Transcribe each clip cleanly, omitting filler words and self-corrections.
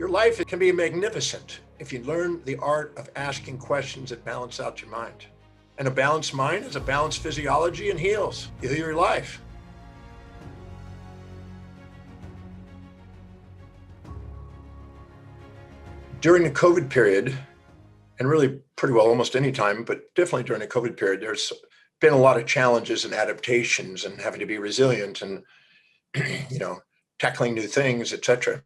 Your life can be magnificent if you learn the art of asking questions that balance out your mind. And a balanced mind is a balanced physiology and heals. You heal your life. During the COVID period, and really pretty well almost any time, but definitely during the COVID period, there's been a lot of challenges and adaptations and having to be resilient and, tackling new things, etc.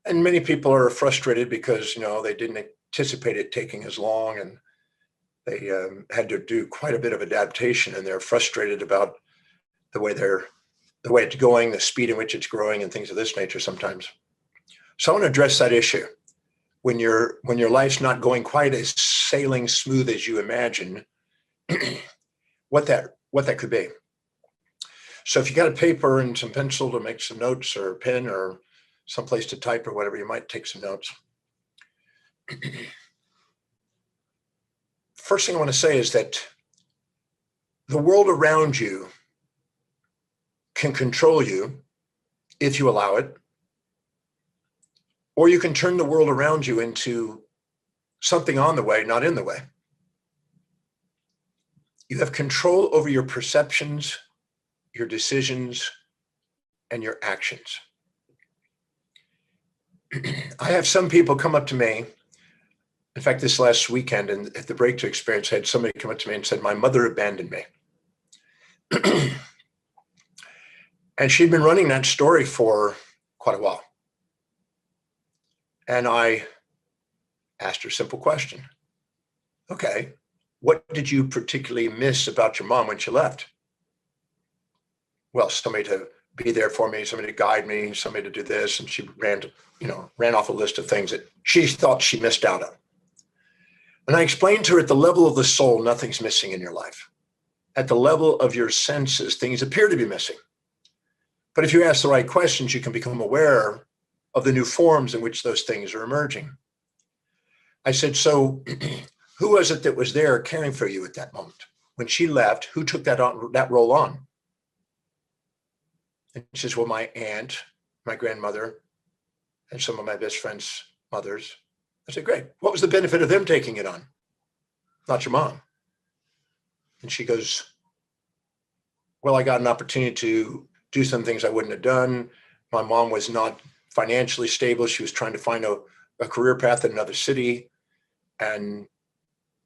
And many people are frustrated because, they didn't anticipate it taking as long, and they had to do quite a bit of adaptation, and they're frustrated about the way it's going, the speed in which it's growing, and things of this nature sometimes. So I want to address that issue. When your life's not going quite as sailing smooth as you imagine, what that could be. So if you got a paper and some pencil to make some notes, or a pen, or someplace to type, or whatever, you might take some notes. First thing I want to say is that the world around you can control you if you allow it, or you can turn the world around you into something on the way, not in the way. You have control over your perceptions, your decisions, and your actions. I have some people come up to me. In fact, this last weekend at the Breakthrough Experience, I had somebody come up to me and said, my mother abandoned me. And she'd been running that story for quite a while. And I asked her a simple question. Okay, what did you particularly miss about your mom when she left? Well, somebody to be there for me, somebody to guide me, somebody to do this. And she ran off a list of things that she thought she missed out on. And I explained to her, at the level of the soul, nothing's missing in your life. At the level of your senses, things appear to be missing. But if you ask the right questions, you can become aware of the new forms in which those things are emerging. I said, so who was it that was there caring for you at that moment? When she left, who took that role on? And she says, well, my aunt, my grandmother, and some of my best friends' mothers. I said, great. What was the benefit of them taking it on? Not your mom. And she goes, well, I got an opportunity to do some things I wouldn't have done. My mom was not financially stable. She was trying to find a career path in another city. And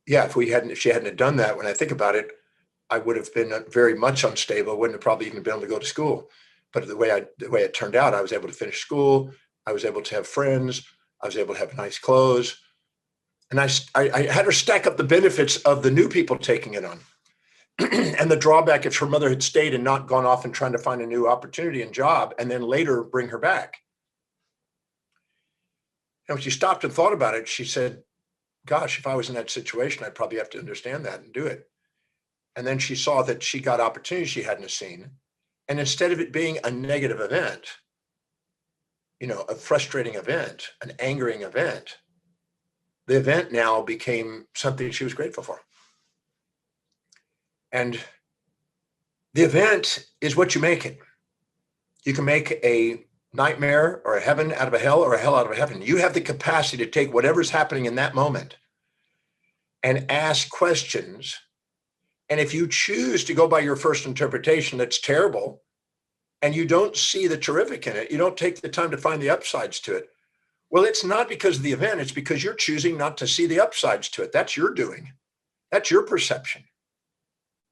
yeah, if she hadn't have done that, when I think about it, I would have been very much unstable. Wouldn't have probably even been able to go to school. But the way it turned out, I was able to finish school. I was able to have friends. I was able to have nice clothes. And I had her stack up the benefits of the new people taking it on. And the drawback if her mother had stayed and not gone off and trying to find a new opportunity and job, and then later bring her back. And when she stopped and thought about it, she said, gosh, if I was in that situation, I'd probably have to understand that and do it. And then she saw that she got opportunities she hadn't seen. And instead of it being a negative event, a frustrating event, an angering event, the event now became something she was grateful for. And the event is what you make it. You can make a nightmare or a heaven out of a hell, or a hell out of a heaven. You have the capacity to take whatever's happening in that moment and ask questions. And if you choose to go by your first interpretation, that's terrible, and you don't see the terrific in it, you don't take the time to find the upsides to it. Well, it's not because of the event. It's because you're choosing not to see the upsides to it. That's your doing. That's your perception.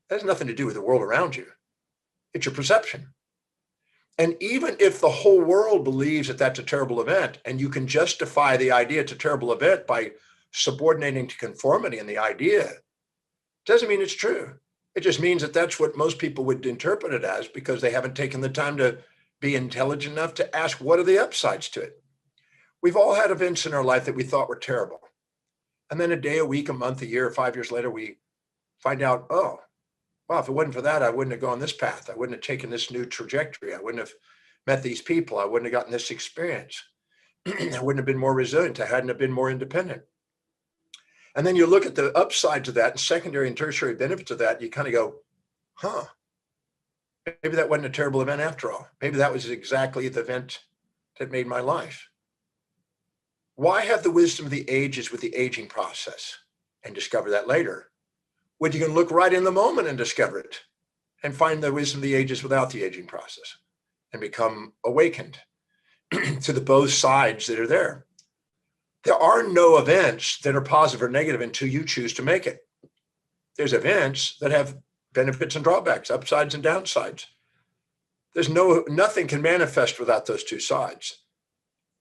That has nothing to do with the world around you. It's your perception. And even if the whole world believes that that's a terrible event, and you can justify the idea it's a terrible event by subordinating to conformity in the idea, doesn't mean it's true. It just means that that's what most people would interpret it as, because they haven't taken the time to be intelligent enough to ask, what are the upsides to it? We've all had events in our life that we thought were terrible. And then a day, a week, a month, a year, 5 years later, we find out, oh, well, if it wasn't for that, I wouldn't have gone this path. I wouldn't have taken this new trajectory. I wouldn't have met these people. I wouldn't have gotten this experience. I wouldn't have been more resilient. I hadn't have been more independent. And then you look at the upsides of that and secondary and tertiary benefits of that. You kind of go, maybe that wasn't a terrible event after all. Maybe that was exactly the event that made my life. Why have the wisdom of the ages with the aging process and discover that later? When you can look right in the moment and discover it and find the wisdom of the ages without the aging process and become awakened to the both sides that are there. There are no events that are positive or negative until you choose to make it. There's events that have benefits and drawbacks, upsides and downsides. Nothing can manifest without those two sides.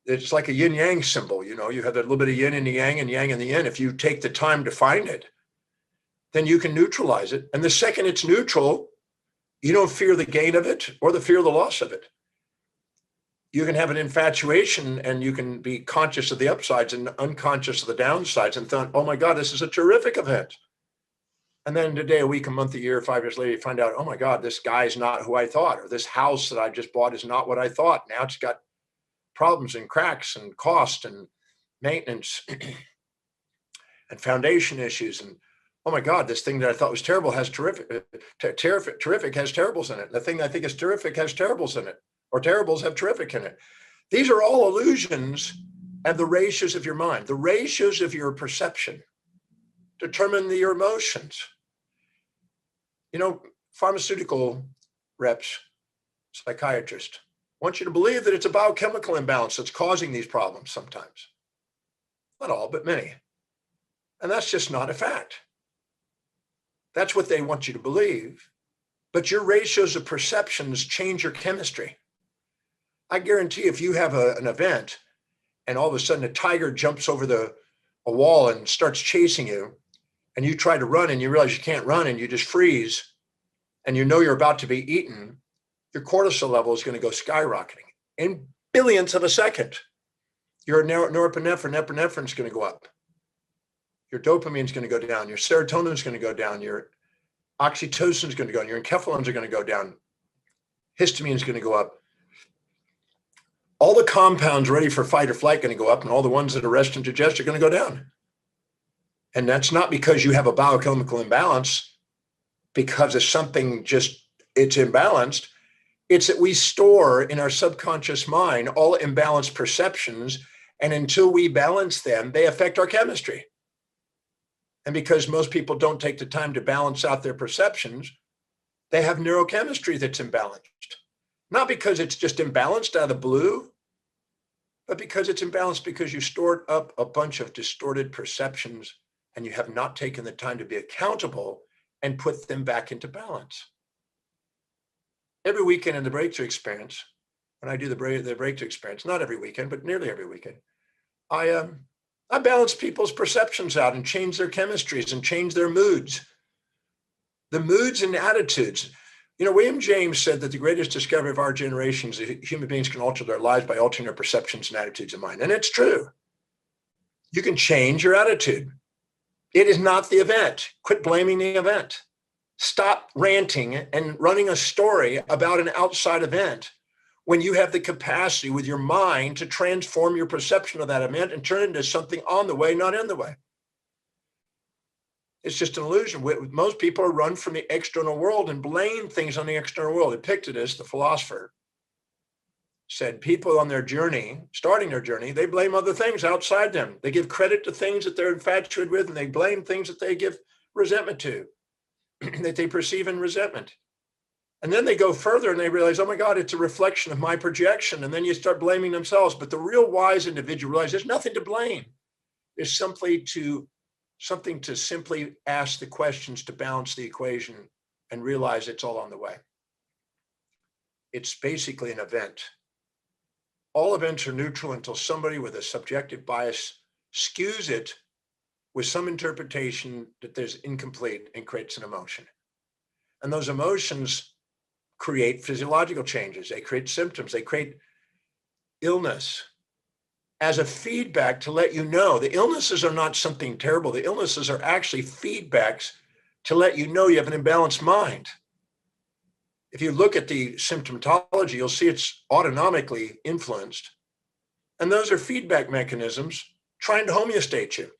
It's like a yin yang symbol. You have a little bit of yin in the yang and yang in the yin. If you take the time to find it, then you can neutralize it. And the second it's neutral, you don't fear the gain of it or the fear of the loss of it. You can have an infatuation and you can be conscious of the upsides and unconscious of the downsides and think, oh my God, this is a terrific event. And then today, a week, a month, a year, 5 years later, you find out, oh my God, this guy's not who I thought, or this house that I just bought is not what I thought. Now it's got problems and cracks and cost and maintenance and foundation issues. And oh my God, this thing that I thought was terrible has terrific has terribles in it. The thing I think is terrific has terribles in it, or terribles have terrific in it. These are all illusions and the ratios of your mind. The ratios of your perception determine your emotions. Pharmaceutical reps, psychiatrists, want you to believe that it's a biochemical imbalance that's causing these problems sometimes. Not all, but many. And that's just not a fact. That's what they want you to believe. But your ratios of perceptions change your chemistry. I guarantee if you have an event and all of a sudden a tiger jumps over a wall and starts chasing you, and you try to run and you realize you can't run and you just freeze, and you're about to be eaten, your cortisol level is going to go skyrocketing in billionths of a second. Your norepinephrine is going to go up. Your dopamine is going to go down. Your serotonin is going to go down. Your oxytocin is going to go down. Your enkephalins are going to go down. Histamine is going to go up. All the compounds ready for fight or flight are going to go up, and all the ones that are rest and digest are going to go down. And that's not because you have a biochemical imbalance, because of something it's imbalanced. It's that we store in our subconscious mind all imbalanced perceptions, and until we balance them, they affect our chemistry. And because most people don't take the time to balance out their perceptions, they have neurochemistry that's imbalanced. Not because it's just imbalanced out of the blue, but because it's imbalanced because you stored up a bunch of distorted perceptions and you have not taken the time to be accountable and put them back into balance. Every weekend in the breakthrough experience, when I do the breakthrough experience, not every weekend, but nearly every weekend, I balance people's perceptions out and change their chemistries and change their moods. The moods and attitudes. William James said that the greatest discovery of our generation is that human beings can alter their lives by altering their perceptions and attitudes of mind. And it's true. You can change your attitude. It is not the event. Quit blaming the event. Stop ranting and running a story about an outside event when you have the capacity with your mind to transform your perception of that event and turn it into something on the way, not in the way. It's just an illusion. Most people are run from the external world and blame things on the external world. Epictetus, the philosopher, said people on their journey, starting their journey, they blame other things outside them. They give credit to things that they're infatuated with, and they blame things that they give resentment to, that they perceive in resentment. And then they go further and they realize, oh my God, it's a reflection of my projection. And then you start blaming themselves. But the real wise individual realizes there's nothing to blame. There's something to simply ask the questions to balance the equation and realize it's all on the way. It's basically an event. All events are neutral until somebody with a subjective bias skews it with some interpretation that there's incomplete and creates an emotion. And those emotions create physiological changes. They create symptoms. They create illness as a feedback to let you know the illnesses are not something terrible. The illnesses are actually feedbacks to let you know you have an imbalanced mind. If you look at the symptomatology, you'll see it's autonomically influenced. And those are feedback mechanisms trying to homeostate you.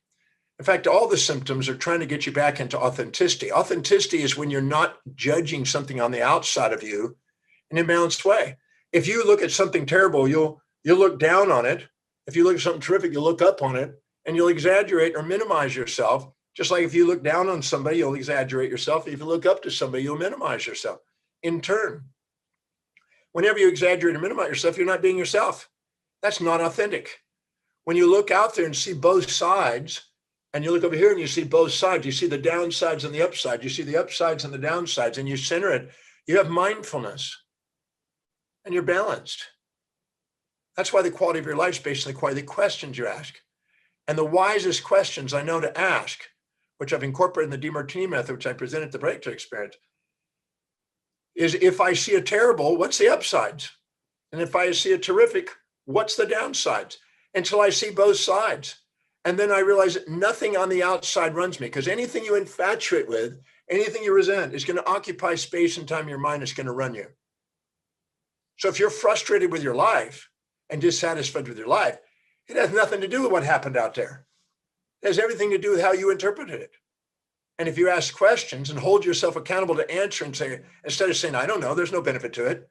In fact, all the symptoms are trying to get you back into authenticity. Authenticity is when you're not judging something on the outside of you in an imbalanced way. If you look at something terrible, you'll look down on it If you look at something terrific, you'll look up on it and you'll exaggerate or minimize yourself. Just like if you look down on somebody, you'll exaggerate yourself. If you look up to somebody, you'll minimize yourself. In turn, whenever you exaggerate or minimize yourself, you're not being yourself. That's not authentic. When you look out there and see both sides, and you look over here and you see both sides, you see the downsides and the upsides, you see the upsides and the downsides, and you center it, you have mindfulness and you're balanced. That's why the quality of your life is based on the quality of the questions you ask. And the wisest questions I know to ask, which I've incorporated in the Demartini method, which I present at the Breakthrough Experience, is if I see a terrible, what's the upsides? And if I see a terrific, what's the downsides? Until I see both sides. And then I realize that nothing on the outside runs me, because anything you infatuate with, anything you resent is going to occupy space and time in your mind. It's going to run you. So if you're frustrated with your life and dissatisfied with your life, it has nothing to do with what happened out there. It has everything to do with how you interpreted it. And if you ask questions and hold yourself accountable to answer and say, instead of saying, I don't know, there's no benefit to it.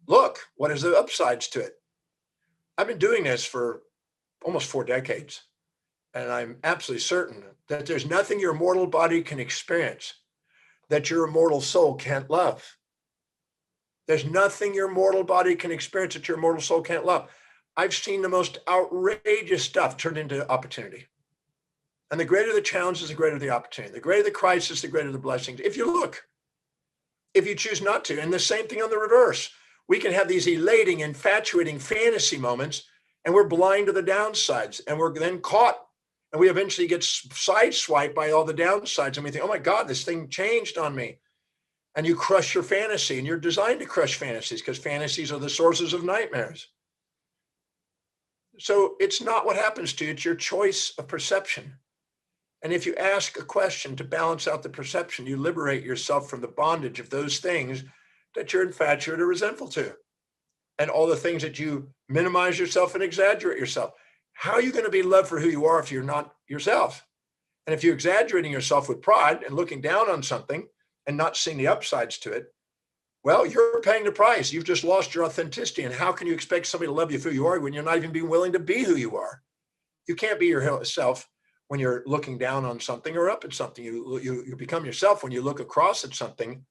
Look, what is the upsides to it? I've been doing this for almost 4 decades. And I'm absolutely certain that there's nothing your mortal body can experience that your immortal soul can't love. There's nothing your mortal body can experience that your mortal soul can't love. I've seen the most outrageous stuff turned into opportunity. And the greater the challenges, the greater the opportunity. The greater the crisis, the greater the blessings. If you look, if you choose not to, and the same thing on the reverse, we can have these elating, infatuating fantasy moments, and we're blind to the downsides, and we're then caught, and we eventually get sideswiped by all the downsides, and we think, oh my God, this thing changed on me. And you crush your fantasy, and you're designed to crush fantasies, because fantasies are the sources of nightmares. So it's not what happens to you, it's your choice of perception. And if you ask a question to balance out the perception, you liberate yourself from the bondage of those things that you're infatuated or resentful to, and all the things that you minimize yourself and exaggerate yourself. How are you going to be loved for who you are if you're not yourself? And if you're exaggerating yourself with pride and looking down on something and not seeing the upsides to it, well, you're paying the price. You've just lost your authenticity. And how can you expect somebody to love you for who you are when you're not even being willing to be who you are? You can't be yourself when you're looking down on something or up at something. You become yourself when you look across at something.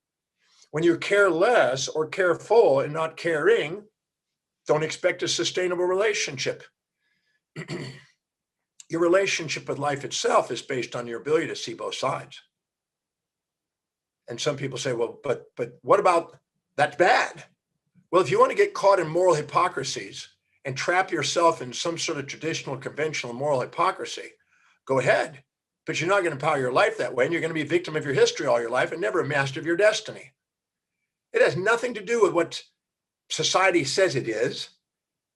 When you're careless or careful and not caring, don't expect a sustainable relationship. Your relationship with life itself is based on your ability to see both sides. And some people say, well, but what about that's bad? Well, if you want to get caught in moral hypocrisies and trap yourself in some sort of traditional, conventional moral hypocrisy, go ahead. But you're not going to power your life that way. And you're going to be a victim of your history all your life and never a master of your destiny. It has nothing to do with what society says it is.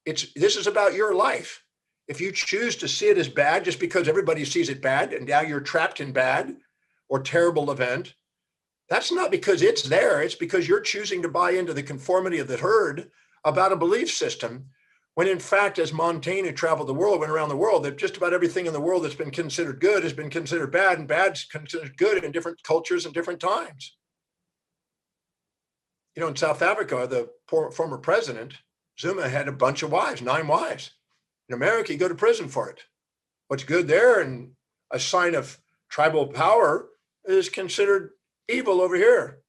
This is about your life. If you choose to see it as bad just because everybody sees it bad and now you're trapped in bad or terrible event, that's not because it's there. It's because you're choosing to buy into the conformity of the herd about a belief system, when in fact, as Montaigne, who traveled the world, went around the world, that just about everything in the world that's been considered good has been considered bad, and bad's considered good in different cultures and different times. You know, in South Africa, the former president, Zuma, had a bunch of wives, 9 wives. In America, you go to prison for it. What's good there and a sign of tribal power is considered evil over here.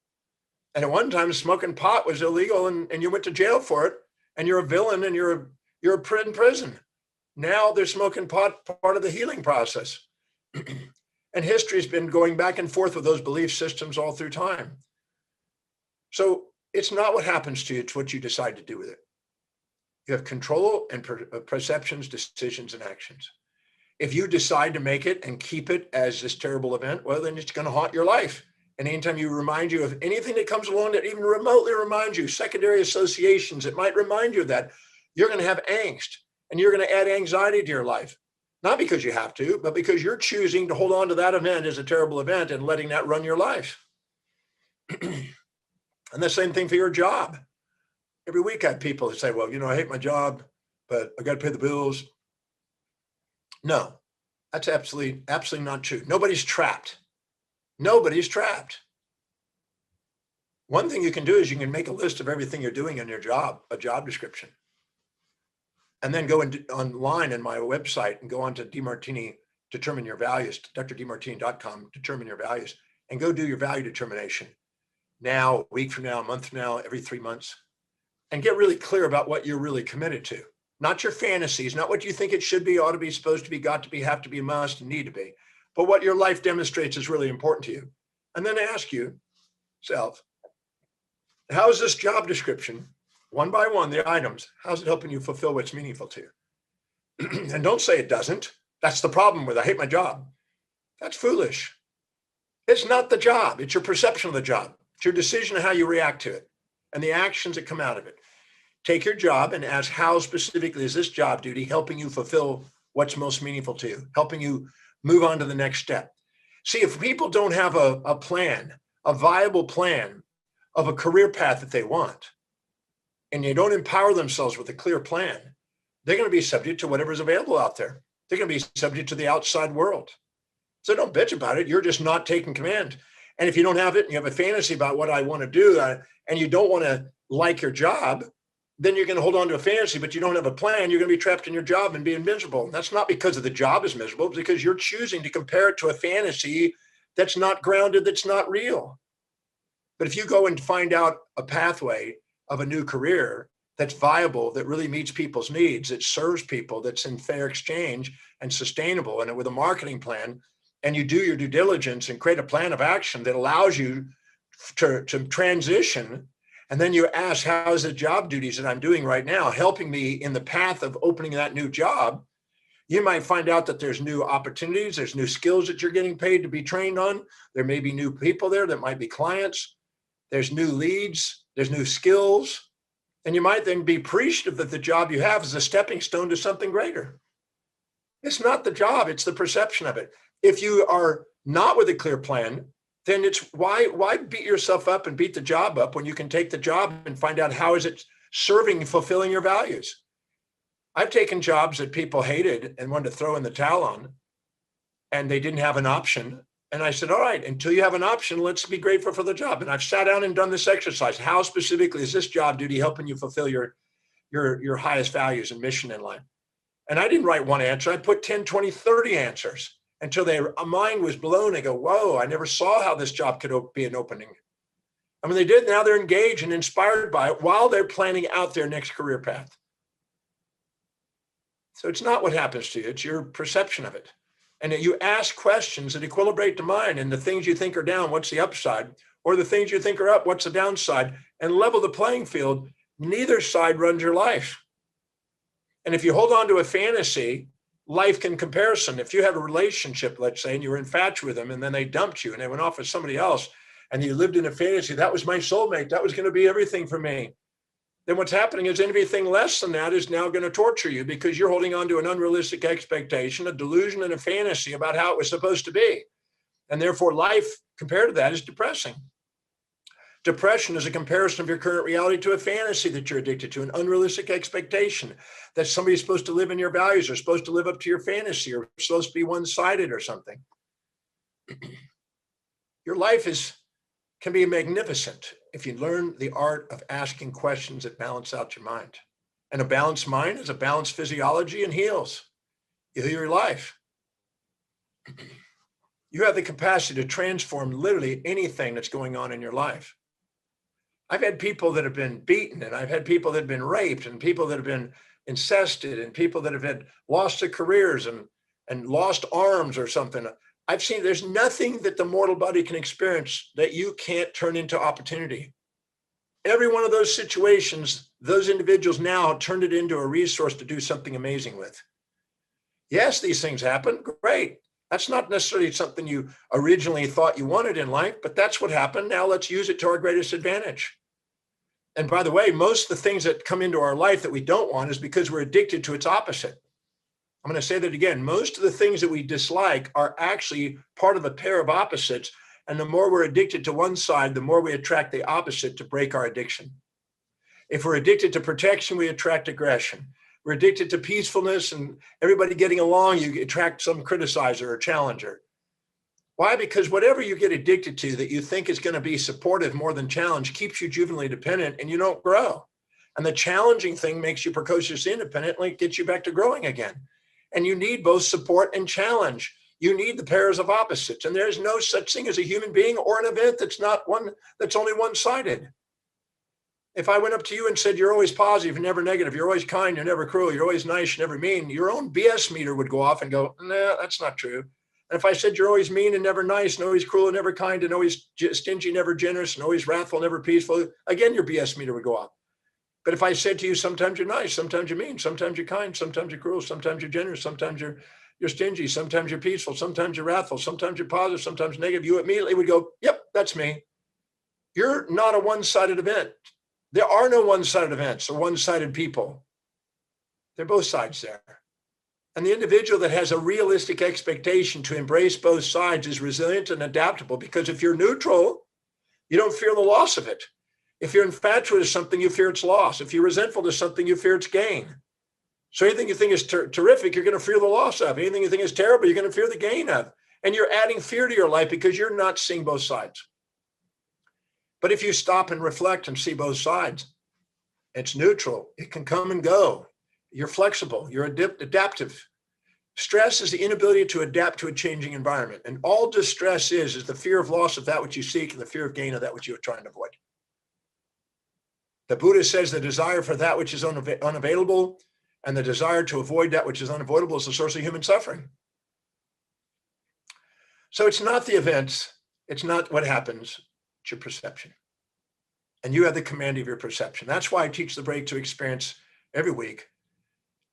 And at one time, smoking pot was illegal, and you went to jail for it, and you're a villain, and you're in prison. Now they're smoking pot, part of the healing process. And history's been going back and forth with those belief systems all through time. So it's not what happens to you, it's what you decide to do with it. You have control and perceptions, decisions, and actions. If you decide to make it and keep it as this terrible event, well, then it's going to haunt your life. And anytime you remind you of anything that comes along that even remotely reminds you, secondary associations that might remind you of that, you're going to have angst and you're going to add anxiety to your life. Not because you have to, but because you're choosing to hold on to that event as a terrible event and letting that run your life. And the same thing for your job. Every week I have people that say, well, you know, I hate my job, but I got to pay the bills. No, that's absolutely not true. Nobody's trapped. Nobody's trapped. One thing you can do is you can make a list of everything you're doing in your job, a job description. and then go online in my website and go on to Demartini, determine your values, drdemartini.com, determine your values, and go do your value determination now, a week from now, a month from now, every 3 months, and get really clear about what you're really committed to. Not your fantasies, not what you think it should be, ought to be, supposed to be, got to be, have to be, must, and need to be, but what your life demonstrates is really important to you. And then ask yourself, how is this job description, one by one, the items, how's it helping you fulfill what's meaningful to you? And don't say it doesn't. That's the problem with I hate my job. That's foolish. It's not the job. It's your perception of the job. It's your decision of how you react to it and the actions that come out of it. Take your job and ask, how specifically is this job duty helping you fulfill what's most meaningful to you, helping you move on to the next step? See, if people don't have a plan, a viable plan of a career path that they want, and they don't empower themselves with a clear plan, they're going to be subject to whatever's available out there. They're going to be subject to the outside world. So don't bitch about it. You're just not taking command. And if you don't have it and you have a fantasy about what I want to do and you don't want to like your job, then you're going to hold on to a fantasy, but you don't have a plan. You're going to be trapped in your job and being miserable. And that's not because of the job is miserable, it's because you're choosing to compare it to a fantasy that's not grounded, that's not real. But if you go and find out a pathway of a new career that's viable, that really meets people's needs, that serves people, that's in fair exchange and sustainable, and with a marketing plan, and you do your due diligence and create a plan of action that allows you to transition, and then you ask, how is the job duties that I'm doing right now helping me in the path of opening that new job? You might find out that there's new opportunities, there's new skills that you're getting paid to be trained on. There may be new people there that might be clients. There's new leads, there's new skills. And you might then be appreciative that the job you have is a stepping stone to something greater. It's not the job, it's the perception of it. If you are not with a clear plan, then it's why beat yourself up and beat the job up when you can take the job and find out how is it serving and fulfilling your values. I've taken jobs that people hated and wanted to throw in the towel on, and they didn't have an option. And I said, all right, until you have an option, let's be grateful for the job. And I've sat down and done this exercise. How specifically is this job duty helping you fulfill your highest values and mission in life? And I didn't write one answer. I put 10, 20, 30 answers until their mind was blown. They go, whoa, I never saw how this job could be an opening. I mean, they did. Now they're engaged and inspired by it while they're planning out their next career path. So it's not what happens to you. It's your perception of it. And you ask questions that equilibrate the mind, and the things you think are down, what's the upside? Or the things you think are up, what's the downside? And level the playing field. Neither side runs your life. And if you hold on to a fantasy, life can comparison. If you have a relationship, let's say, and you were infatuated with them, and then they dumped you and they went off with somebody else, and you lived in a fantasy, that was my soulmate, that was going to be everything for me. Then what's happening is anything less than that is now going to torture you because you're holding on to an unrealistic expectation, a delusion, and a fantasy about how it was supposed to be. And therefore, life compared to that is depressing. Depression is a comparison of your current reality to a fantasy that you're addicted to, an unrealistic expectation that somebody's supposed to live in your values or supposed to live up to your fantasy or supposed to be one-sided or something. Your life can be magnificent if you learn the art of asking questions that balance out your mind. And a balanced mind is a balanced physiology and heals. You heal your life. You have the capacity to transform literally anything that's going on in your life. I've had people that have been beaten, and I've had people that have been raped, and people that have been incested, and people that have had lost their careers and lost arms or something. I've seen there's nothing that the mortal body can experience that you can't turn into opportunity. Every one of those situations, those individuals now turned it into a resource to do something amazing with. Yes, these things happen. Great. That's not necessarily something you originally thought you wanted in life, but that's what happened. Now let's use it to our greatest advantage. And by the way, most of the things that come into our life that we don't want is because we're addicted to its opposite. I'm going to say that again. Most of the things that we dislike are actually part of a pair of opposites. And the more we're addicted to one side, the more we attract the opposite to break our addiction. If we're addicted to protection, we attract aggression. We're addicted to peacefulness and everybody getting along, you attract some criticizer or challenger. Why? Because whatever you get addicted to that you think is going to be supportive more than challenge keeps you juvenilely dependent and you don't grow. And the challenging thing makes you precociously independent, and it gets you back to growing again. And you need both support and challenge. You need the pairs of opposites. And there's no such thing as a human being or an event that's only one-sided. If I went up to you and said, you're always positive and never negative, you're always kind, you're never cruel, you're always nice, you're never mean, your own BS meter would go off and go, nah, that's not true. And if I said you're always mean and never nice and always cruel and never kind and always stingy, never generous and always wrathful, never peaceful, again, your BS meter would go off. But if I said to you, sometimes you're nice, sometimes you're mean, sometimes you're kind, sometimes you're cruel, sometimes you're generous, sometimes you're stingy, sometimes you're peaceful, sometimes you're wrathful, sometimes you're positive, sometimes negative, you immediately would go, yep, that's me. You're not a one-sided event. There are no one-sided events or one-sided people. They're both sides there. And the individual that has a realistic expectation to embrace both sides is resilient and adaptable, because if you're neutral, you don't fear the loss of it. If you're infatuated with something, you fear its loss. If you're resentful to something, you fear its gain. So anything you think is terrific, you're going to fear the loss of. Anything you think is terrible, you're going to fear the gain of. And you're adding fear to your life because you're not seeing both sides. But if you stop and reflect and see both sides, it's neutral. It can come and go. You're flexible. You're adaptive. Stress is the inability to adapt to a changing environment. And all distress is the fear of loss of that which you seek and the fear of gain of that which you are trying to avoid. The Buddha says the desire for that which is unavailable and the desire to avoid that which is unavoidable is the source of human suffering. So it's not the events. It's not what happens. It's your perception. And you have the command of your perception. That's why I teach the breakthrough experience every week,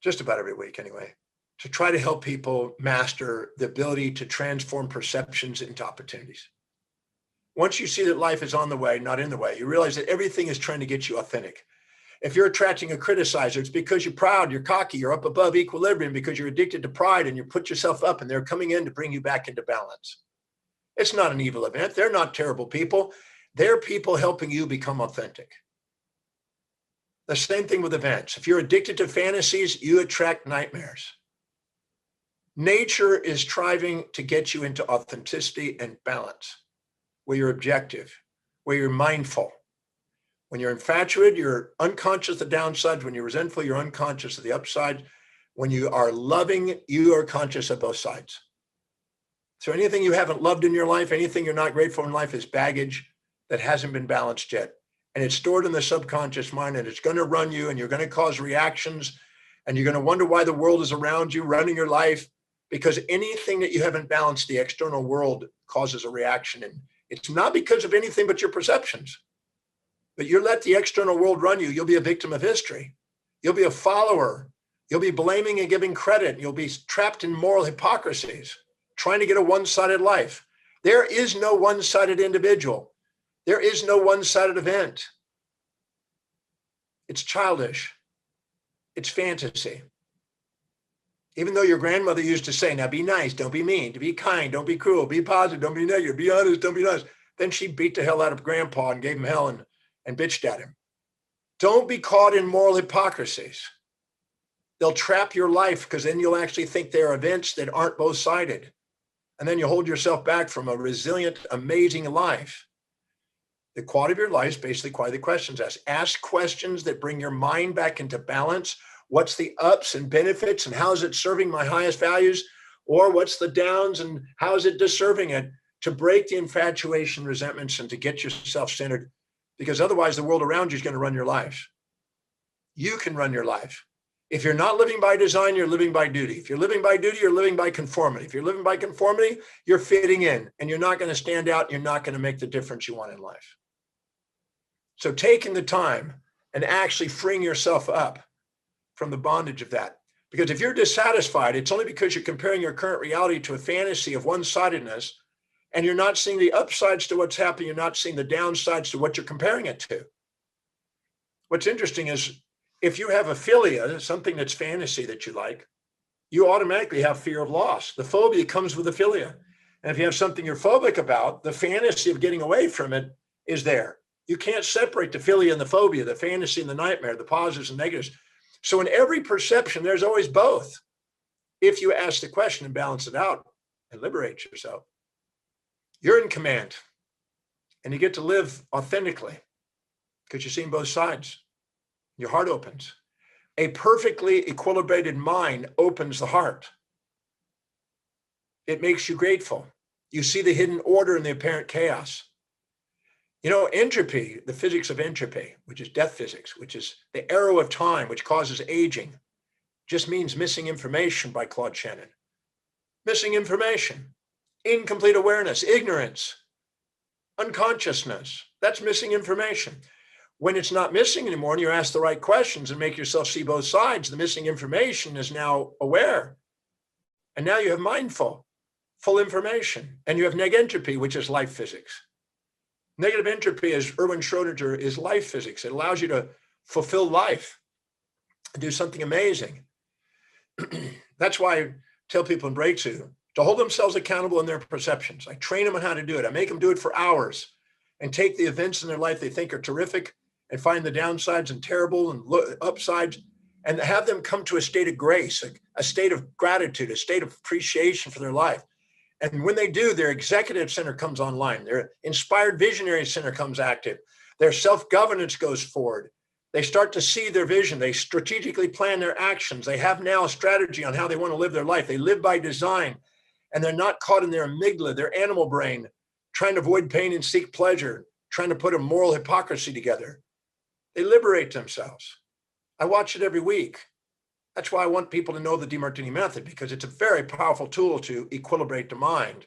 just about every week anyway, to try to help people master the ability to transform perceptions into opportunities. Once you see that life is on the way, not in the way, you realize that everything is trying to get you authentic. If you're attracting a criticizer, it's because you're proud, you're cocky, you're up above equilibrium because you're addicted to pride and you put yourself up and they're coming in to bring you back into balance. It's not an evil event. They're not terrible people. They're people helping you become authentic. The same thing with events. If you're addicted to fantasies, you attract nightmares. Nature is striving to get you into authenticity and balance, where you're objective, where you're mindful. When you're infatuated, you're unconscious of the downsides. When you're resentful, you're unconscious of the upsides. When you are loving, you are conscious of both sides. So anything you haven't loved in your life, anything you're not grateful in life is baggage that hasn't been balanced yet. And it's stored in the subconscious mind and it's going to run you and you're going to cause reactions and you're going to wonder why the world is around you running your life, because anything that you haven't balanced, the external world causes a reaction. And it's not because of anything but your perceptions. But you let the external world run you, you'll be a victim of history. You'll be a follower. You'll be blaming and giving credit. You'll be trapped in moral hypocrisies, trying to get a one-sided life. There is no one-sided individual. There is no one-sided event. It's childish. It's fantasy. Even though your grandmother used to say, now be nice, don't be mean, to be kind, don't be cruel, be positive, don't be negative, be honest, don't be nice. Then she beat the hell out of grandpa and gave him hell and bitched at him. Don't be caught in moral hypocrisies. They'll trap your life because then you'll actually think there are events that aren't both-sided. And then you hold yourself back from a resilient, amazing life. The quality of your life is basically quality of the questions asked. Ask questions that bring your mind back into balance. What's the ups and benefits and how is it serving my highest values? Or what's the downs and how is it deserving it? To break the infatuation, resentments, and to get yourself centered, because otherwise the world around you is going to run your life. You can run your life. If you're not living by design, you're living by duty. If you're living by duty, you're living by conformity. If you're living by conformity, you're fitting in and you're not going to stand out. You're not going to make the difference you want in life. So taking the time and actually freeing yourself up from the bondage of that. Because if you're dissatisfied, it's only because you're comparing your current reality to a fantasy of one-sidedness and you're not seeing the upsides to what's happening. You're not seeing the downsides to what you're comparing it to. What's interesting is if you have a philia, something that's fantasy that you like, you automatically have fear of loss. The phobia comes with the philia. And if you have something you're phobic about, the fantasy of getting away from it is there. You can't separate the philia and the phobia, the fantasy and the nightmare, the positives and negatives. So in every perception, there's always both. If you ask the question and balance it out and liberate yourself, you're in command and you get to live authentically because you're seeing both sides. Your heart opens. A perfectly equilibrated mind opens the heart. It makes you grateful. You see the hidden order in the apparent chaos. You know, entropy, the physics of entropy, which is death physics, which is the arrow of time, which causes aging, just means missing information by Claude Shannon. Missing information, incomplete awareness, ignorance, unconsciousness. That's missing information. When it's not missing anymore and you ask the right questions and make yourself see both sides, the missing information is now aware. And now you have mindful, full information. And you have negentropy, which is life physics. Negative entropy, as Erwin Schrödinger, is life physics. It allows you to fulfill life and do something amazing. That's why I tell people in Breakthrough to hold themselves accountable in their perceptions. I train them on how to do it. I make them do it for hours and take the events in their life they think are terrific and find the downsides and terrible and upsides, and have them come to a state of grace, a state of gratitude, a state of appreciation for their life. And when they do, their executive center comes online, their inspired visionary center comes active, their self-governance goes forward. They start to see their vision. They strategically plan their actions. They have now a strategy on how they want to live their life. They live by design, and they're not caught in their amygdala, their animal brain, trying to avoid pain and seek pleasure, trying to put a moral hypocrisy together. They liberate themselves. I watch it every week. That's why I want people to know the Demartini method, because it's a very powerful tool to equilibrate the mind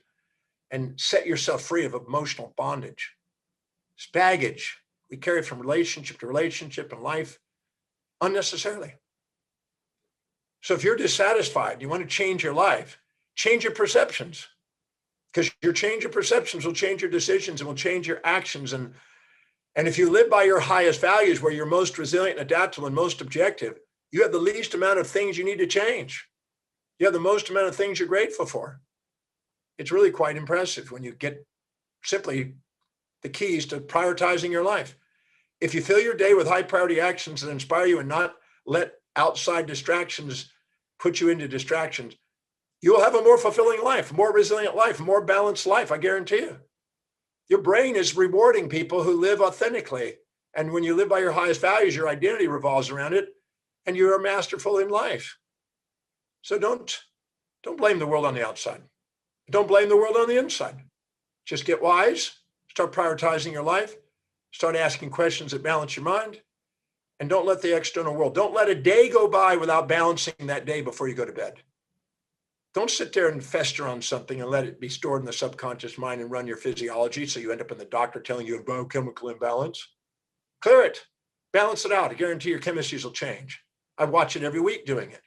and set yourself free of emotional bondage. It's baggage we carry from relationship to relationship in life unnecessarily. So if you're dissatisfied, you want to change your life, change your perceptions, because your change of perceptions will change your decisions and will change your actions. And if you live by your highest values, where you're most resilient and adaptable and most objective, you have the least amount of things you need to change. You have the most amount of things you're grateful for. It's really quite impressive when you get simply the keys to prioritizing your life. If you fill your day with high priority actions that inspire you and not let outside distractions put you into distractions, you'll have a more fulfilling life, a more resilient life, a more balanced life, I guarantee you. Your brain is rewarding people who live authentically. And when you live by your highest values, your identity revolves around it, and you are masterful in life. So don't blame the world on the outside. Don't blame the world on the inside. Just get wise, start prioritizing your life, start asking questions that balance your mind, and don't let the external world, don't let a day go by without balancing that day before you go to bed. Don't sit there and fester on something and let it be stored in the subconscious mind and run your physiology so you end up in the doctor telling you a biochemical imbalance. Clear it, balance it out. I guarantee your chemistries will change. I watch it every week doing it.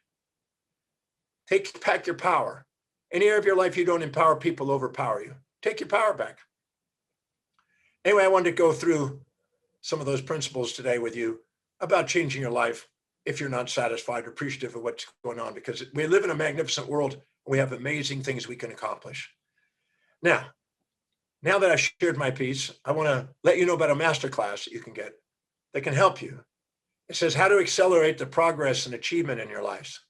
Take back your power. Any area of your life you don't empower, people overpower you. Take your power back. Anyway, I wanted to go through some of those principles today with you about changing your life if you're not satisfied or appreciative of what's going on, because we live in a magnificent world and we have amazing things we can accomplish. Now that I shared my piece, I want to let you know about a masterclass that you can get that can help you. It says how to accelerate the progress and achievement in your life.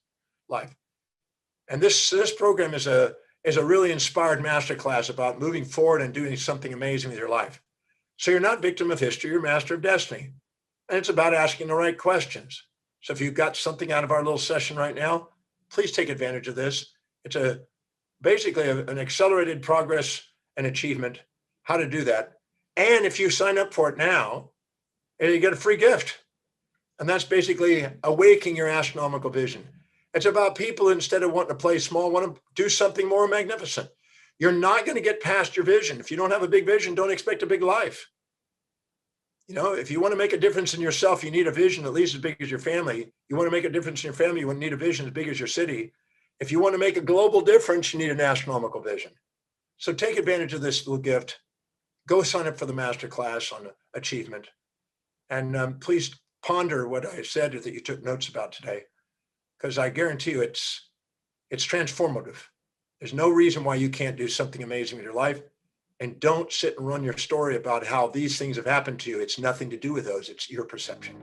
And this program is a really inspired masterclass about moving forward and doing something amazing with your life. So you're not victim of history, you're master of destiny. And it's about asking the right questions. So if you've got something out of our little session right now, please take advantage of this. It's basically an accelerated progress and achievement, how to do that. And if you sign up for it now, you get a free gift. And that's basically awakening your astronomical vision. It's about people, instead of wanting to play small, want to do something more magnificent. You're not going to get past your vision. If you don't have a big vision, don't expect a big life. You know, if you want to make a difference in yourself, you need a vision at least as big as your family. You want to make a difference in your family, you need a vision as big as your city. If you want to make a global difference, you need an astronomical vision. So take advantage of this little gift. Go sign up for the masterclass on achievement. And please ponder what I said that you took notes about today, because I guarantee you it's transformative. There's no reason why you can't do something amazing with your life. And don't sit and run your story about how these things have happened to you. It's nothing to do with those. It's your perception.